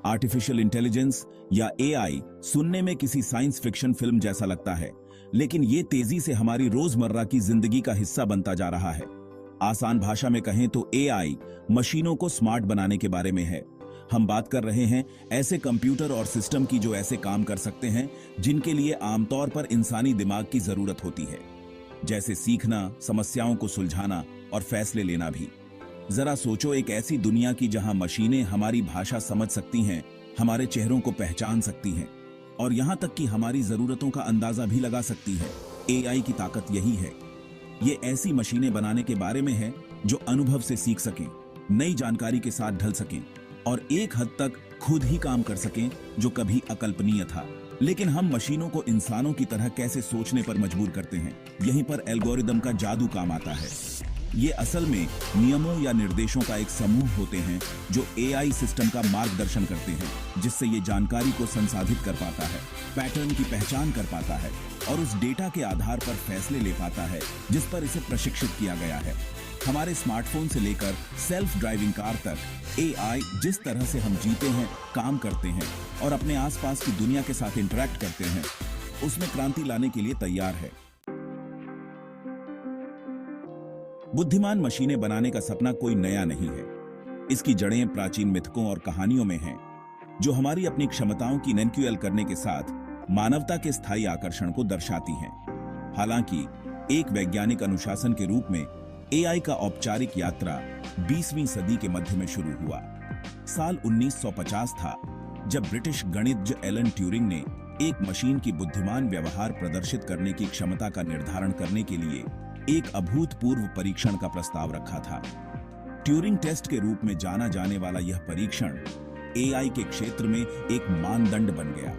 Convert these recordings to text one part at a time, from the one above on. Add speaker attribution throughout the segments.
Speaker 1: Artificial intelligence या AI सुनने में किसी साइंस फिक्शन फिल्म जैसा लगता है, लेकिन ये तेजी से हमारी रोजमर्रा की जिंदगी का हिस्सा बनता जा रहा है। आसान भाषा में कहें तो एआई मशीनों को स्मार्ट बनाने के बारे में है। हम बात कर रहे हैं ऐसे कंप्यूटर और सिस्टम की जो ऐसे काम कर सकते हैं जिनके लिए आमतौर पर इंसानी दिमाग की जरूरत होती है, जैसे सीखना, समस्याओं को सुलझाना और फैसले लेना भी। जरा सोचो, एक ऐसी दुनिया की जहां मशीनें हमारी भाषा समझ सकती हैं, हमारे चेहरों को पहचान सकती हैं और यहां तक कि हमारी जरूरतों का अंदाजा भी लगा सकती है। एआई की ताकत यही है। ये ऐसी मशीनें बनाने के बारे में है जो अनुभव से सीख सकें, नई जानकारी के साथ ढल सकें और एक हद तक खुद ही काम कर सकें, जो कभी अकल्पनीय था। लेकिन हम मशीनों को इंसानों की तरह कैसे सोचने पर मजबूर करते हैं? यहीं पर एल्गोरिदम का जादू काम आता है। ये असल में नियमों या निर्देशों का एक समूह होते हैं जो एआई सिस्टम का मार्गदर्शन करते हैं, जिससे ये जानकारी को संसाधित कर पाता है, पैटर्न की पहचान कर पाता है और उस डेटा के आधार पर फैसले ले पाता है जिस पर इसे प्रशिक्षित किया गया है। हमारे स्मार्टफोन से लेकर सेल्फ ड्राइविंग कार तक एआई जिस तरह से हम जीते हैं, काम करते हैं और अपने आसपास की दुनिया के साथ इंटरैक्ट करते हैं, उसमें क्रांति लाने के लिए तैयार है। बुद्धिमान मशीनें बनाने का सपना कोई नया नहीं है। इसकी जड़ें प्राचीन मिथकों और कहानियों में हैं, जो हमारी अपनी क्षमताओं की नैन्क्यूएल करने के साथ मानवता के स्थायी आकर्षण को दर्शाती हैं। हालांकि एक वैज्ञानिक अनुशासन के रूप में एआई का औपचारिक यात्रा 20वीं सदी के मध्य में शुरू हुआ। साल 1950 था जब ब्रिटिश गणितज्ञ एलन ट्यूरिंग ने एक मशीन की बुद्धिमान व्यवहार प्रदर्शित करने की क्षमता का निर्धारण करने के लिए एक अभूतपूर्व परीक्षण का प्रस्ताव रखा था। ट्यूरिंग टेस्ट के रूप में जाना जाने वाला यह परीक्षण एआई के क्षेत्र में एक मानदंड बन गया।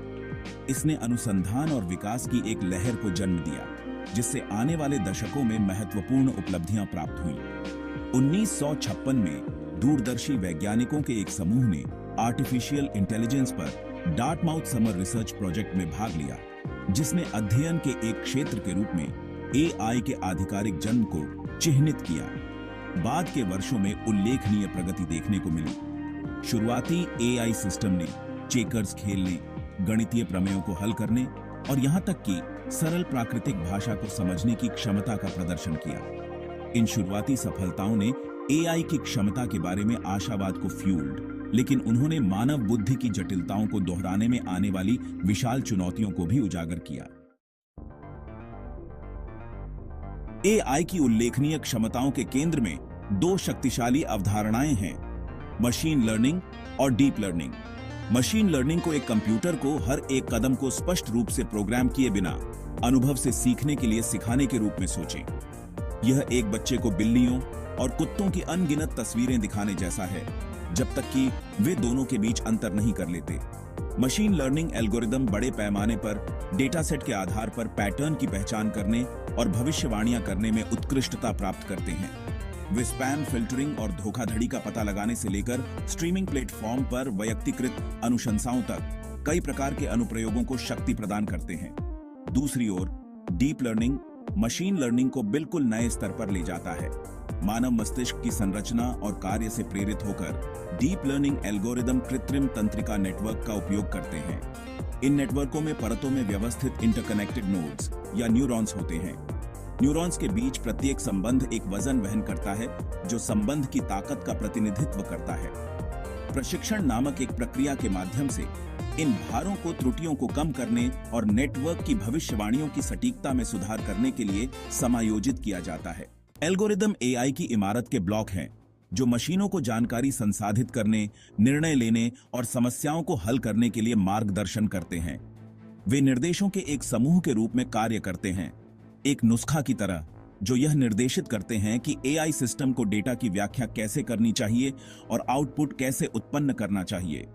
Speaker 1: इसने अनुसंधान और विकास की एक लहर को जन्म दिया, जिससे आने वाले दशकों में महत्वपूर्ण उपलब्धियां प्राप्त हुईं। 1956 में दूरदर्शी वैज्ञानिकों के एक समूह ने आर्टिफिशियल इंटेलिजेंस पर डार्टमाउथ समर रिसर्च प्रोजेक्ट में भाग लिया, जिसने अध्ययन के एक क्षेत्र के रूप में एआई के आधिकारिक जन्म को चिह्नित किया। बाद के वर्षों में उल्लेखनीय प्रगति देखने को मिली। शुरुआती एआई सिस्टम ने चेकर्स खेलने, गणितीय प्रमेयों को हल करने और यहां तक कि सरल प्राकृतिक भाषा को समझने की क्षमता का प्रदर्शन किया। इन शुरुआती सफलताओं ने एआई की क्षमता के बारे में आशावाद को फ्यूल्ड, लेकिन उन्होंने मानव बुद्धि की जटिलताओं को दोहराने में आने वाली विशाल चुनौतियों को भी उजागर किया। एआई की उल्लेखनीय क्षमताओं के केंद्र में दो शक्तिशाली अवधारणाएं हैं, मशीन लर्निंग और डीप लर्निंग। मशीन लर्निंग को एक कंप्यूटर को हर एक कदम को स्पष्ट रूप से प्रोग्राम किए बिना अनुभव से सीखने के लिए सिखाने के रूप में सोचें। यह एक बच्चे को बिल्लियों और कुत्तों की अनगिनत तस्वीरें दिखाने जैसा है, जब तक कि वे दोनों के बीच अंतर नहीं कर लेते। मशीन लर्निंग एल्गोरिदम बड़े पैमाने पर डेटा सेट के आधार पर पैटर्न की पहचान करने और भविष्यवाणियां करने में उत्कृष्टता प्राप्त करते हैं। वे स्पैम फिल्टरिंग और धोखाधड़ी का पता लगाने से लेकर स्ट्रीमिंग प्लेटफॉर्म पर वैयक्तिकृत अनुशंसाओं तक कई प्रकार के अनुप्रयोगों को शक्ति प्रदान करते हैं। दूसरी ओर डीप लर्निंग मशीन लर्निंग को बिल्कुल नए स्तर पर ले जाता है। मानव मस्तिष्क की संरचना और कार्य से प्रेरित होकर डीप लर्निंग एल्गोरिदम कृत्रिम तंत्रिका नेटवर्क का उपयोग करते हैं। इन नेटवर्कों में परतों में व्यवस्थित इंटरकनेक्टेड नोड्स या न्यूरॉन्स होते हैं। न्यूरॉन्स के बीच प्रत्येक संबंध एक वजन वहन करता है, जो संबंध की ताकत का प्रतिनिधित्व करता है। प्रशिक्षण नामक एक प्रक्रिया के माध्यम से इन भारों को, त्रुटियों को कम करने और नेटवर्क की भविष्यवाणियों की सटीकता में सुधार करने के लिए समायोजित किया जाता है। एल्गोरिदम एआई की इमारत के ब्लॉक हैं, जो मशीनों को जानकारी संसाधित करने, निर्णय लेने और समस्याओं को हल करने के लिए मार्गदर्शन करते हैं। वे निर्देशों के एक समूह के रूप में कार्य करते हैं, एक नुस्खा की तरह, जो यह निर्देशित करते हैं कि एआई सिस्टम को डेटा की व्याख्या कैसे करनी चाहिए और आउटपुट कैसे उत्पन्न करना चाहिए।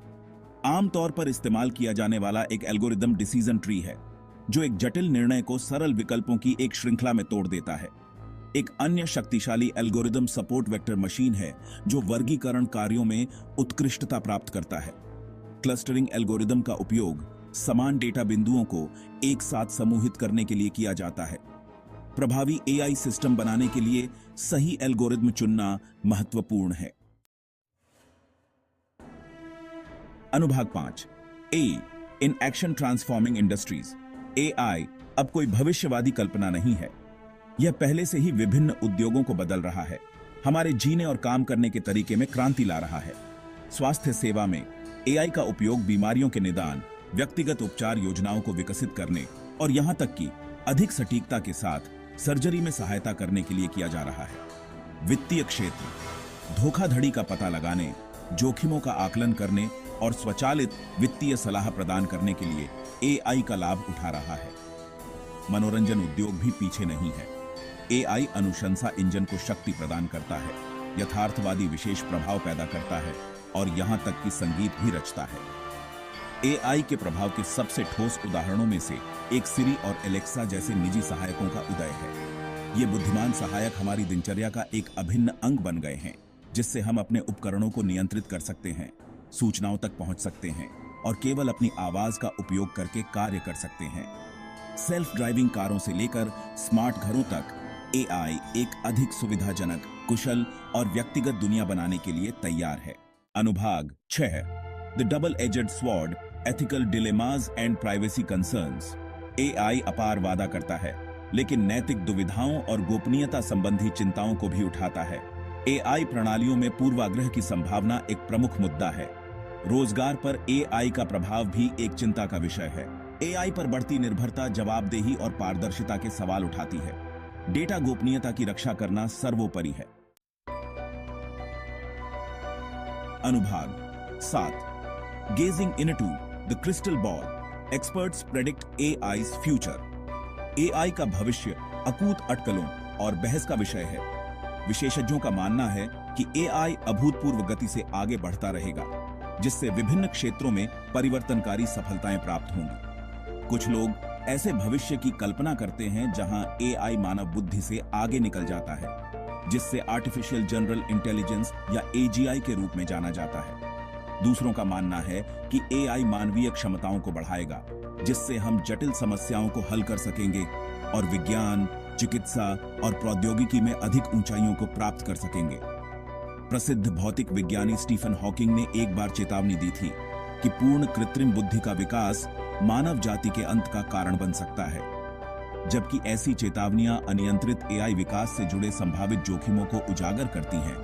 Speaker 1: आमतौर पर इस्तेमाल किया जाने वाला एक एल्गोरिदम डिसीजन ट्री है, जो एक जटिल निर्णय को सरल विकल्पों की एक श्रृंखला में तोड़ देता है। एक अन्य शक्तिशाली एल्गोरिदम सपोर्ट वेक्टर मशीन है, जो वर्गीकरण कार्यों में उत्कृष्टता प्राप्त करता है। क्लस्टरिंग एल्गोरिदम का उपयोग समान डेटा बिंदुओं को एक साथ समूहित करने के लिए किया जाता है। प्रभावी एआई सिस्टम बनाने के लिए सही एल्गोरिदम चुनना महत्वपूर्ण है। अनुभाग 5 A in action transforming industries. AI अब कोई भविष्यवादी कल्पना नहीं है, यह पहले से ही विभिन्न उद्योगों को बदल रहा है, हमारे जीने और काम करने के तरीके में क्रांति ला रहा है। स्वास्थ्य सेवा में एआई का उपयोग बीमारियों के निदान, व्यक्तिगत उपचार योजनाओं को विकसित करने और यहां तक कि अधिक सटीकता के साथ सर्जरी में सहायता करने के लिए किया जा रहा है। वित्तीय क्षेत्र धोखाधड़ी का पता लगाने, जोखिमों का आकलन करने और स्वचालित वित्तीय सलाह प्रदान करने के लिए एआई का लाभ उठा रहा है। मनोरंजन उद्योग भी पीछे नहीं है। एआई अनुशंसा इंजन को शक्ति प्रदान करता है, यथार्थवादी विशेष प्रभाव पैदा करता है और यहां तक कि संगीत भी रचता है। एआई के प्रभाव के सबसे ठोस उदाहरणों में से एक सिरी और एलेक्सा जैसे निजी सहायकों का उदय है। ये बुद्धिमान सहायक हमारी दिनचर्या का एक अभिन्न अंग बन गए हैं, जिससे हम अपने उपकरणों को नियंत्रित कर सकते हैं, सूचनाओं तक पहुंच सकते हैं और केवल अपनी आवाज का उपयोग करके कार्य कर सकते हैं। सेल्फ ड्राइविंग कारों से लेकर स्मार्ट घरों तक एआई एक अधिक सुविधाजनक, कुशल और व्यक्तिगत दुनिया बनाने के लिए तैयार है। अनुभाग 6 the double aged sword, ethical dilemmas and privacy concerns. AI अपार वादा करता है, लेकिन नैतिक दुविधाओं और गोपनीयता संबंधी चिंताओं को भी उठाता है। एआई प्रणालियों में पूर्वाग्रह की संभावना एक प्रमुख मुद्दा है। रोजगार पर एआई का प्रभाव भी एक चिंता का विषय है। एआई पर बढ़ती निर्भरता जवाबदेही और पारदर्शिता के सवाल उठाती है। डेटा गोपनीयता की रक्षा करना सर्वोपरि है। अनुभाग 7 gazing into the crystal ball, experts predict AI's future. AI का भविष्य अकूत अटकलों और बहस का विषय है। विशेषज्ञों का मानना है कि एआई अभूतपूर्व गति से आगे बढ़ता रहेगा, जिससे विभिन्न क्षेत्रों में परिवर्तनकारी सफलताएं प्राप्त होंगी। कुछ लोग ऐसे भविष्य की कल्पना करते हैं जहां एआई मानव बुद्धि से आगे निकल जाता है, जिससे आर्टिफिशियल जनरल इंटेलिजेंस या एजीआई के रूप में जाना जाता है। दूसरों का मानना है कि एआई मानवीय क्षमताओं को बढ़ाएगा, जिससे हम जटिल समस्याओं को हल कर सकेंगे और विज्ञान, चिकित्सा और प्रौद्योगिकी में अधिक ऊंचाइयों को प्राप्त कर सकेंगे। प्रसिद्ध भौतिक विज्ञानी स्टीफन हॉकिंग ने एक बार चेतावनी दी थी कि पूर्ण कृत्रिम बुद्धि का विकास मानव जाति के अंत का कारण बन सकता है। जबकि ऐसी चेतावनियां अनियंत्रित एआई विकास से जुड़े संभावित जोखिमों को उजागर करती हैं,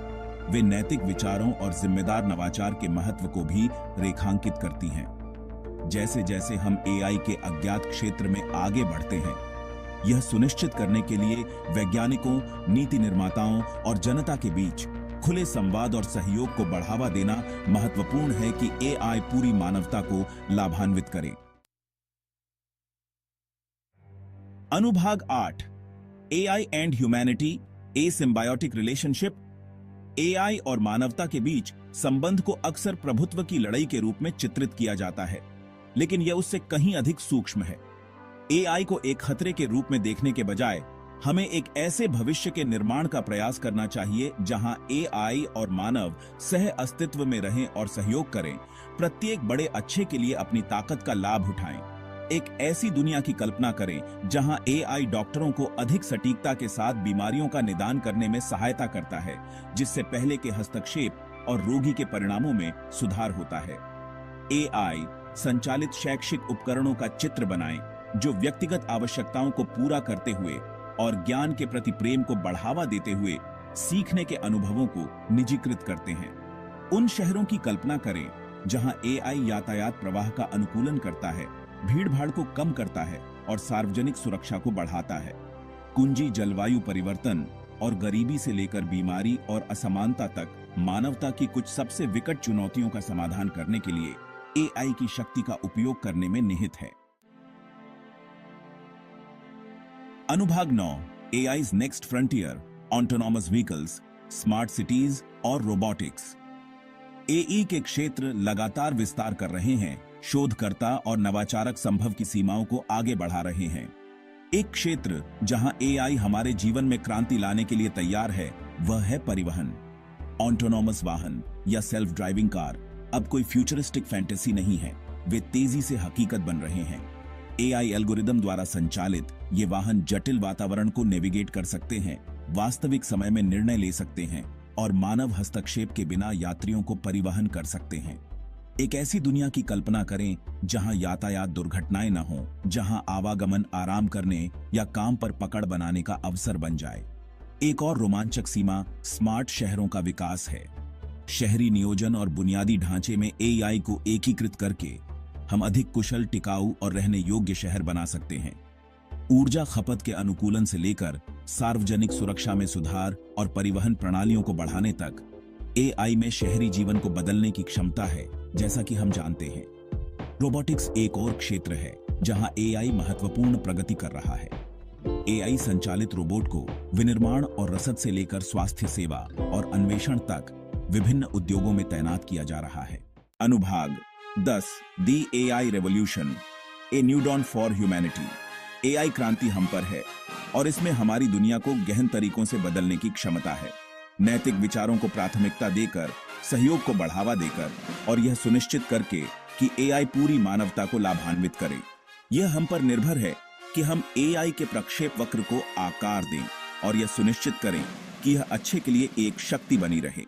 Speaker 1: वे नैतिक विचारों और जिम्मेदार नवाचार के महत्व को भी रेखांकित करती हैं। जैसे जैसे हम एआई के अज्ञात क्षेत्र में आगे बढ़ते हैं, यह सुनिश्चित करने के लिए वैज्ञानिकों, नीति निर्माताओं और जनता के बीच खुले संवाद और सहयोग को बढ़ावा देना महत्वपूर्ण है कि एआई पूरी मानवता को लाभान्वित करे। अनुभाग 8 AI and humanity, A symbiotic relationship. AI और मानवता के बीच संबंध को अक्सर प्रभुत्व की लड़ाई के रूप में चित्रित किया जाता है, लेकिन यह उससे कहीं अधिक सूक्ष्म है। एआई को एक खतरे के रूप में देखने के बजाय हमें एक ऐसे भविष्य के निर्माण का प्रयास करना चाहिए जहां एआई और मानव सह अस्तित्व में रहें और सहयोग करें, प्रत्येक बड़े अच्छे के लिए अपनी ताकत का लाभ उठाएं। एक ऐसी दुनिया की कल्पना करें जहां एआई डॉक्टरों को अधिक सटीकता के साथ बीमारियों का निदान करने में सहायता करता है, जिससे पहले के हस्तक्षेप और रोगी के परिणामों में सुधार होता है। एआई संचालित शैक्षिक उपकरणों का चित्र बनाएं जो व्यक्तिगत आवश्यकताओं को पूरा करते हुए और ज्ञान के प्रति प्रेम को बढ़ावा देते हुए सीखने के अनुभवों को निजीकृत करते हैं। उन शहरों की कल्पना करें जहां एआई यातायात प्रवाह का अनुकूलन करता है, भीड़भाड़ को कम करता है और सार्वजनिक सुरक्षा को बढ़ाता है। कुंजी जलवायु परिवर्तन और गरीबी से लेकर बीमारी और असमानता तक मानवता की कुछ सबसे विकट चुनौतियों का समाधान करने के लिए एआई की शक्ति का उपयोग करने में निहित है। अनुभाग 9 AI's next frontier, autonomous vehicles, smart cities और रोबोटिक्स। एई के क्षेत्र लगातार विस्तार कर रहे हैं, शोधकर्ता और नवाचारक संभव की सीमाओं को आगे बढ़ा रहे हैं। एक क्षेत्र जहां एआई हमारे जीवन में क्रांति लाने के लिए तैयार है, वह है परिवहन। ऑटोनॉमस वाहन या सेल्फ ड्राइविंग कार अब कोई फ्यूचरिस्टिक फैंटेसी नहीं है, वे तेजी से हकीकत बन रहे हैं। एआई एल्गोरिदम द्वारा संचालित ये वाहन जटिल वातावरण को नेविगेट कर सकते हैं, वास्तविक समय में निर्णय ले सकते हैं और मानव हस्तक्षेप के बिना यात्रियों को परिवहन कर सकते हैं। एक ऐसी दुनिया की कल्पना करें जहां यातायात दुर्घटनाएं न हों, जहां आवागमन आराम करने या काम पर पकड़ बनाने का अवसर बन जाए। एक और रोमांचक सीमा स्मार्ट शहरों का विकास है। शहरी नियोजन और बुनियादी ढांचे में एआई को एकीकृत करके हम अधिक कुशल, टिकाऊ और रहने योग्य शहर बना सकते हैं। ऊर्जा खपत के अनुकूलन से लेकर सार्वजनिक सुरक्षा में सुधार और परिवहन प्रणालियों को बढ़ाने तक एआई में शहरी जीवन को बदलने की क्षमता है। जैसा कि हम जानते हैं, रोबोटिक्स एक और क्षेत्र है जहां एआई महत्वपूर्ण प्रगति कर रहा है। एआई संचालित रोबोट को विनिर्माण और रसद से लेकर स्वास्थ्य सेवा और अन्वेषण तक विभिन्न उद्योगों में तैनात किया जा रहा है। अनुभाग 10 the AI revolution, a new dawn for humanity. AI क्रांति हम पर है और इसमें हमारी दुनिया को गहन तरीकों से बदलने की क्षमता है। नैतिक विचारों को प्राथमिकता देकर, सहयोग को बढ़ावा देकर और यह सुनिश्चित करके कि एआई पूरी मानवता को लाभान्वित करे। यह हम पर निर्भर है कि हम एआई के प्रक्षेप वक्र को आकार दें और यह सुनिश्चित करें कि यह अच्छे के लिए एक शक्ति बनी रहे।